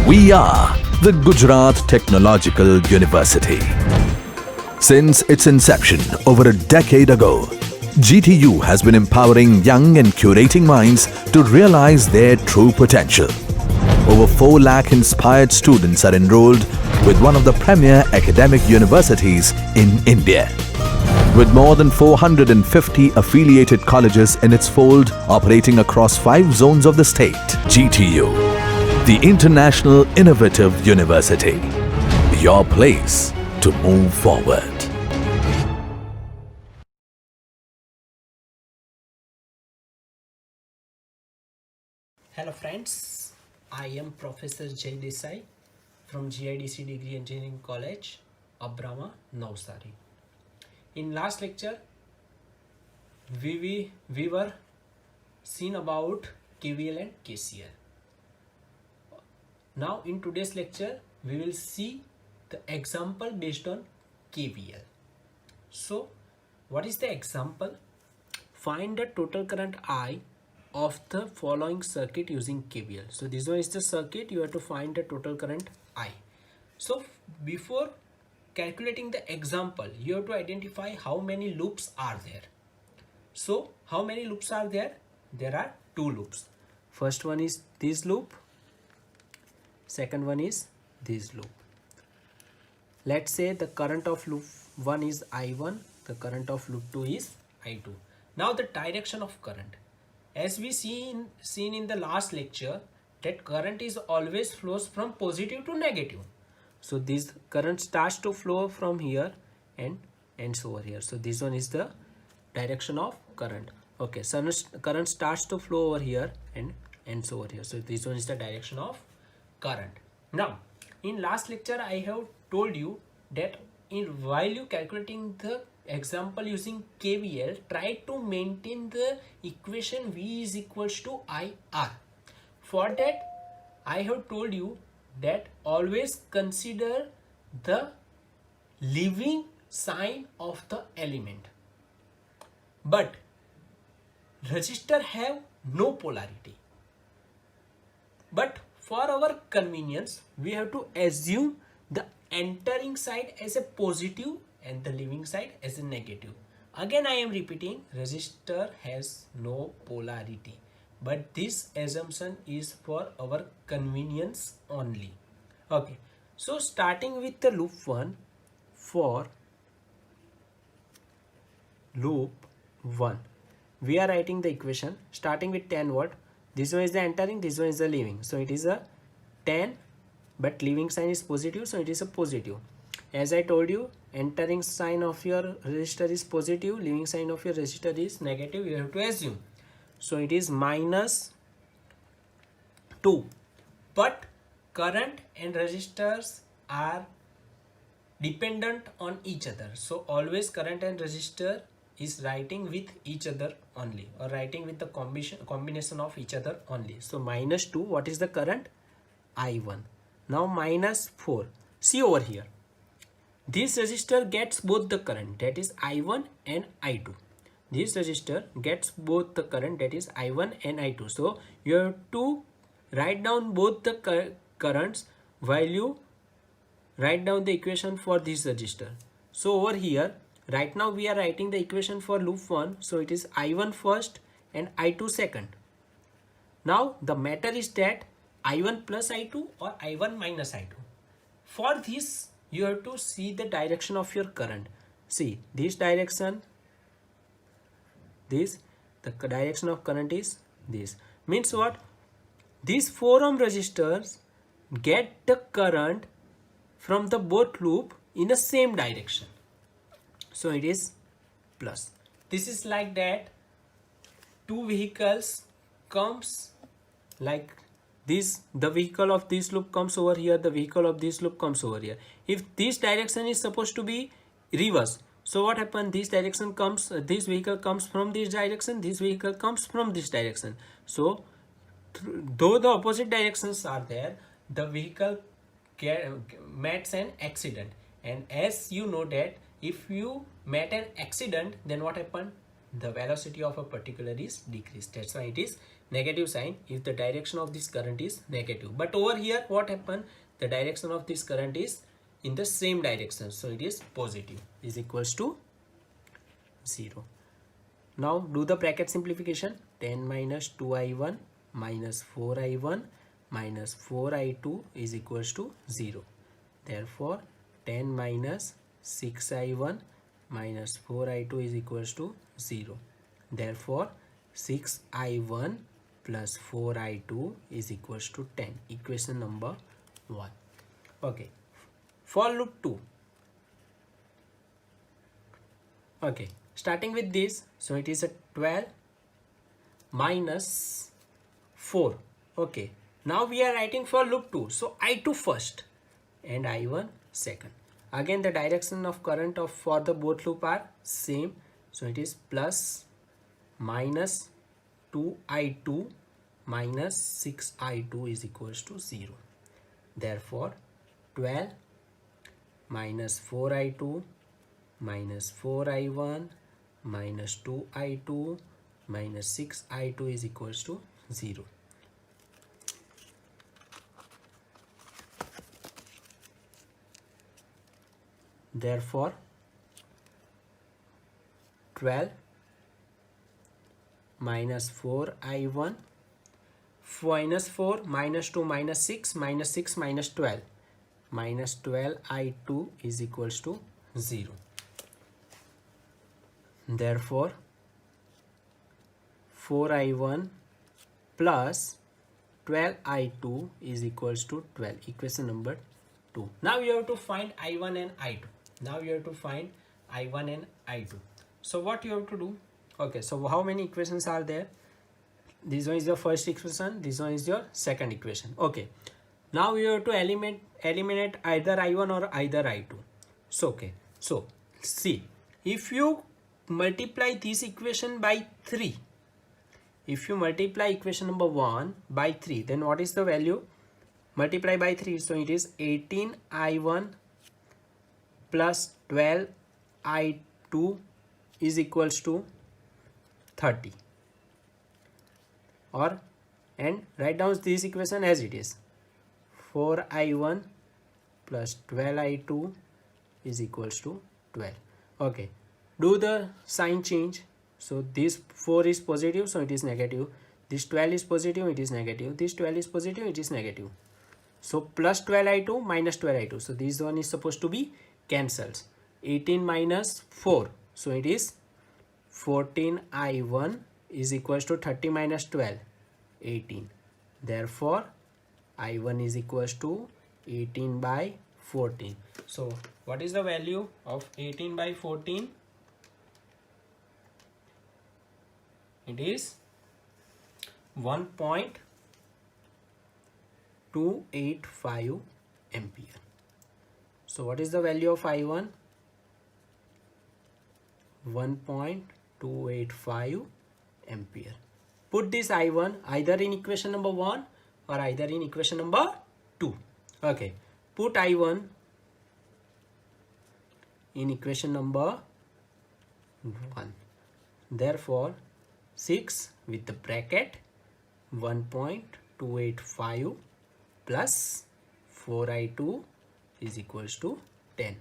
We are the Gujarat Technological University. Since its inception over a decade ago, GTU has been empowering young and curating minds to realize their true potential. Over 4 lakh inspired students are enrolled with one of the premier academic universities in India. With more than 450 affiliated colleges in its fold operating across 5 zones of the state, GTU, the International Innovative University, your place to move forward. Hello friends, I am Professor Jay Desai from GIDC Degree Engineering College, Abrama, Navsari. In last lecture, we were seen about KVL and KCL. Now in today's lecture, we will see the example based on KVL. So what is the example? Find the total current I of the following circuit using KVL. So this one is the circuit, you have to find the total current I. So before calculating the example, you have to identify how many loops are there. So how many loops are there? There are 2 loops. First one is this loop, second one is this loop. Let's say the current of loop 1 is I1, the current of loop 2 is I2. Now the direction of current. As we seen in the last lecture, that current is always flows from positive to negative. So this current starts to flow from here and ends over here. So this one is the direction of current. Okay, so current starts to flow over here and ends over here. So this one is the direction of current. Now in last lecture I have told you that while you calculating the example using KVL, try to maintain the equation V is equals to IR. For that I have told you that always consider the leaving sign of the element. But resistor have no polarity. But for our convenience, we have to assume the entering side as a positive and the leaving side as a negative. Again I am repeating, resistor has no polarity. But this assumption is for our convenience only. Okay, so starting with the loop 1, for loop 1, we are writing the equation starting with 10 watt. This one is the entering, this one is the leaving. So it is a 10, but leaving sign is positive, so it is a positive. As I told you, entering sign of your resistor is positive, leaving sign of your resistor is negative. You have to assume. So it is minus 2. But current and resistors are dependent on each other. So always current and resistor is writing with each other only, or writing with the combination of each other only. So minus 2, what is the current? I1. Now minus 4. See over here. This resistor gets both the current, that is I1 and I2. This resistor gets both the current, that is I1 and I2. So you have to write down both the currents while you write down the equation for this resistor. So over here, right now we are writing the equation for loop 1. So it is I1 first and I2 second. Now the matter is that I1 plus I2 or I1 minus I2. For this, you have to see the direction of your current. See this direction, this, the direction of current is this. Means what? These 4 ohm resistors get the current from the both loop in the same direction. So it is plus. This is like that 2 vehicles comes like this, the vehicle of this loop comes over here, the vehicle of this loop comes over here. If this direction is supposed to be reverse, so what happens? This direction comes, this vehicle comes from this direction, this vehicle comes from this direction. So though the opposite directions are there, the vehicle meets an accident. And as you know that if you met an accident, then what happened? The velocity of a particular is decreased. That's why it is negative sign if the direction of this current is negative. But over here what happened, the direction of this current is in the same direction, so it is positive, is equals to 0. Now do the bracket simplification. 10 minus 2i1 minus 4i1 minus 4i2 is equals to 0. Therefore 10 minus 6i1 minus 4i2 is equals to 0. Therefore 6i1 plus 4i2 is equals to 10. Equation number 1. Okay. For loop 2. Okay. Starting with this, so it is a 12 minus 4. Okay. Now we are writing for loop 2. So I2 first and I1 second. Again the direction of current of for the both loop are same. So it is plus minus 2i2 minus 6i2 is equals to 0. Therefore 12 minus 4i2 minus 4i1 minus 2i2 minus 6i2 is equals to 0. Therefore 12 minus 4i1 minus 4 minus 2 minus 6 minus 6 minus 12 minus 12i2 is equals to 0. Therefore 4i1 plus 12i2 is equals to 12. Equation number 2. Now you have to find i1 and i2. Now you have to find i1 and i2. So what you have to do? Okay, so how many equations are there? This one is your first equation, this one is your second equation. Okay, now you have to eliminate either i1 or either i2. So okay, so see, if you multiply this equation by 3, if you multiply equation number 1 by 3, then what is the value? Multiply by 3, so it is 18i1 plus 12i2 is equals to 30. Or and write down this equation as it is. 4i1 plus 12i2 is equals to 12. Okay, do the sign change. So this 4 is positive, so it is negative. This 12 is positive, it is negative. This 12 is positive, it is negative. So plus 12i2 minus 12i2. So this one is supposed to be cancels. 18 minus 4. So it is 14i1 is equals to 30 minus 12. 18. Therefore i1 is equals to 18 by 14. So what is the value of 18 by 14? It is 1.285 ampere. So what is the value of i1? 1.285 ampere. Put this i1 either in equation number 1 or either in equation number 2. Okay, put i1 in equation number 1. Therefore 6 with the bracket 1.285 plus 4i2 is equals to 10.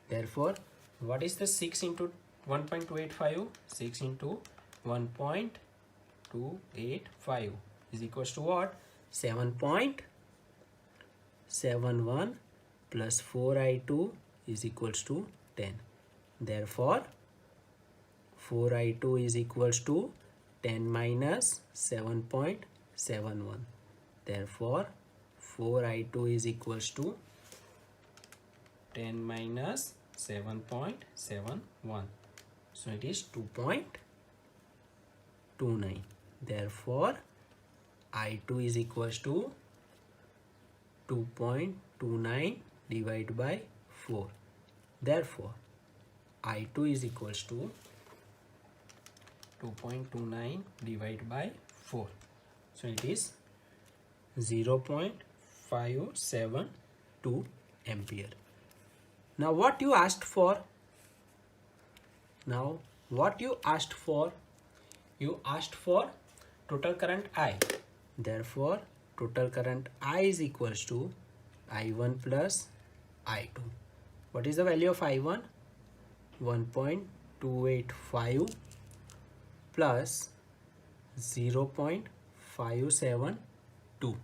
Therefore what is the 6 into 1.285? 6 into 1.285 is equals to what? 7.71 plus 4i2 is equals to 10. Therefore 4i2 is equals to 10 minus 7.71. Therefore 4i2 is equals to 10 minus 7.71. So it is 2.29. Therefore i2 is equals to 2.29 divided by 4. Therefore i2 is equals to 2.29 divided by 4. So it is 0.572 ampere. Now what you asked for? You asked for total current I. Therefore, total current I is equals to I1 plus I2. What is the value of I1? 1.285 plus 0.572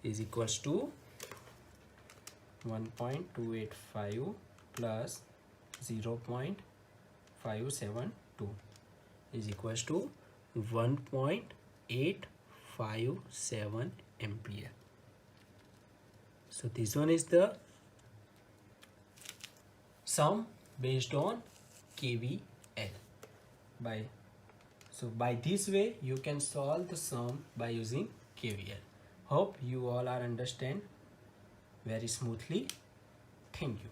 is equals to 1.285 plus 0.572 is equals to 1.857 ampere. So this one is the sum based on KVL. By this way you can solve the sum by using KVL. Hope you all are understand very smoothly. Thank you.